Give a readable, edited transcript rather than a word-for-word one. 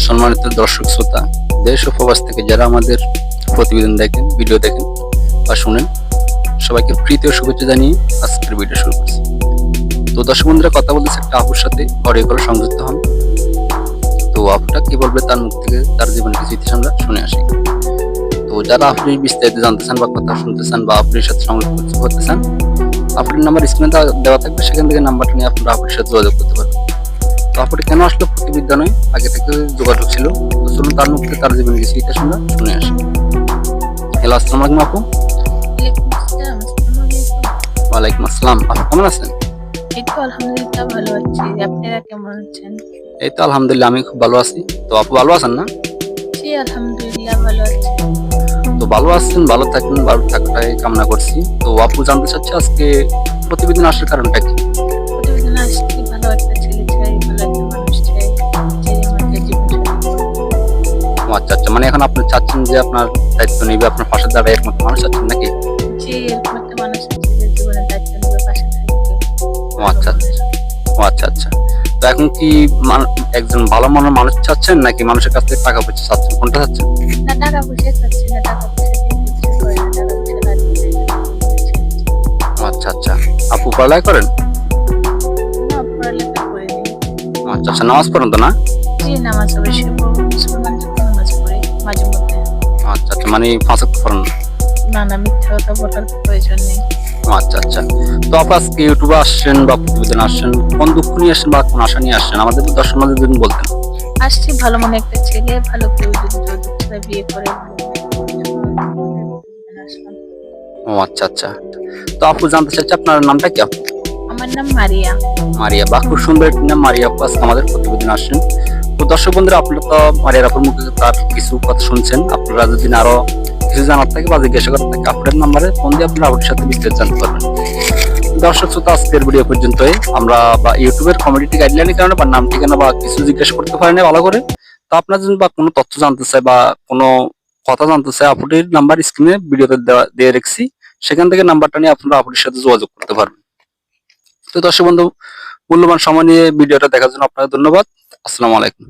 সম্মানিত দর্শক শ্রোতা, দেশ ও প্রবাস থেকে যারা আমাদের প্রতিবেদন দেখেন, ভিডিও দেখেন বা শুনেন, সবাইকে প্রীতি ও শুভেচ্ছা জানিয়ে আজকের ভিডিও শুরু করছি। তো দর্শক বন্ধুরা, কথা বলতেছে একটা আপুর সাথে অডিও কলে সংযুক্ত হন। তো আপুটা কি বলবে তার মুখ থেকে, তার জীবনের কিছু ইতিহাস আমরা শুনে আসি। তো যারা আপনি বিস্তারিত জানতে চান বা কথা শুনতে চান বা আপনার সাথে সংযুক্ত করতে চান, আপনার নাম্বার স্ক্রিনে দেওয়া থাকবে, সেখান থেকে নাম্বারটা নিয়ে আপনারা আপনার সাথে যোগাযোগ করতে পারবেন। তো আপুটি কেন আসলো প্রতিবিদ্যালয়ে, আগে থেকে যোগাযোগ ছিল। তো চলুন তার মুখ থেকে তার জীবনের কিছু ইতিহাস আমরা শুনে আসি। হ্যালো, আসসালামু আলাইকুম আপু। ওয়ালাইকুম আসসালাম। আপু কেমন আছেন? এই তো আলহামদুলিল্লাহ ভালো আছি। আপনারা কেমন আছেন? এই তো আলহামদুলিল্লাহ, আমি খুব ভালো আছি। তো আপু ভালো আছেন না? জি আলহামদুলিল্লাহ ভালো আছি। তো ভালো আছেন, ভালো থাকেন, ভালো থাকাটাই কামনা করছি। তো আপু জানতে চাচ্ছি আজকে প্রতিবেদন আসার কারণটা কি? প্রতিদিন আসছি, ভালো একটা ছেলে চাই, ভালো একটা মানুষ চাই, যে আমাকে জীবন সাথী করবে। ও আচ্ছা আচ্ছা, মানে এখন আপনি চাচ্ছেন যে আপনার দায়িত্ব নিবে, আপনার পাশে দাঁড়ায় একমাত্র মানুষ চাচ্ছেন নাকি? যে এরকম একটা মানুষ আছে যে জীবনের দায়িত্ব নেবে, পাশে থাকবে। ও আচ্ছা আচ্ছা, ও আচ্ছা আচ্ছা। তো এখন কি একজন ভালো মনের মানুষ চাচ্ছেন নাকি মানুষের কাছ থেকে টাকা পয়সা চাচ্ছেন, কোনটা চাচ্ছেন? না টাকা পয়সা চাচ্ছি না, টাকা পয়সা দিয়ে কিছু করে না, টাকা পয়সা লাগবে না। ও আচ্ছা আচ্ছা। আপু পড়ালেখা করেন? না পড়ালেখা করিনি। ও আচ্ছা আচ্ছা, নামাজ পড়েন তো না? জি নামাজ অবশ্যই পড়বো, মুসলমান যখন নামাজ পড়ি মাঝে মধ্যে। ও আচ্ছা আচ্ছা, মানে 5 ওয়াক্ত পড়েন না? না না, মিথ্যা কথা বলার প্রয়োজন নেই। ও আচ্ছা আচ্ছা। তো আপু আজকে ইউটিউবে আসছেন বা প্রতিবেদন আসছেন, কোন দুঃখ নিয়ে আসছেন বা কোন আশা নিয়ে আসছেন, আমাদের দর্শক মাঝে যদি বলতেন। আসছি ভালো মনে একটা ছেলে, ভালো কেউ যদি যৌতুক ছাড়া বিয়ে করে আসলাম। ও আচ্ছা আচ্ছা। তো আপু জানতে চাচ্ছি আপনার নামটা কি আপু? আমার নাম মারিয়া। মারিয়া, বাহ, খুব সুন্দর একটি নাম মারিয়া আপু। আজকে আমাদের প্রতিবেদন আসছেন। তো দর্শক বন্ধুরা, আপনারা তো মারিয়ার আপুর মুখে তার কিছু কথা শুনছেন। আপনারা যদি আরো কিছু জানার থাকে বা জিজ্ঞাসা করার থাকে, আপনার নাম্বারে ফোন দিয়ে আপনারা আপুর সাথে বিস্তারিত জানতে পারবেন। দর্শক শ্রোতা, আজকের ভিডিও পর্যন্তই। আমরা বা ইউটিউবের কমিউনিটি গাইডলাইনের কারণে বা নাম ঠিকানা বা কিছু জিজ্ঞাসা করতে পারি না ভালো করে। তো আপনার যদি বা কোনো তথ্য জানতে চাই বা কোনো কথা জানতে চাই, আপুটির নাম্বার স্ক্রিনে ভিডিওতে দিয়ে রেখেছি, সেখান থেকে নাম্বারটা নিয়ে আপনারা আপুটির সাথে যোগাযোগ করতে পারবেন। তো দর্শক বন্ধু, মূল্যবান সময় নিয়ে ভিডিওটা দেখার জন্য আপনাকে ধন্যবাদ। আসসালামু আলাইকুম।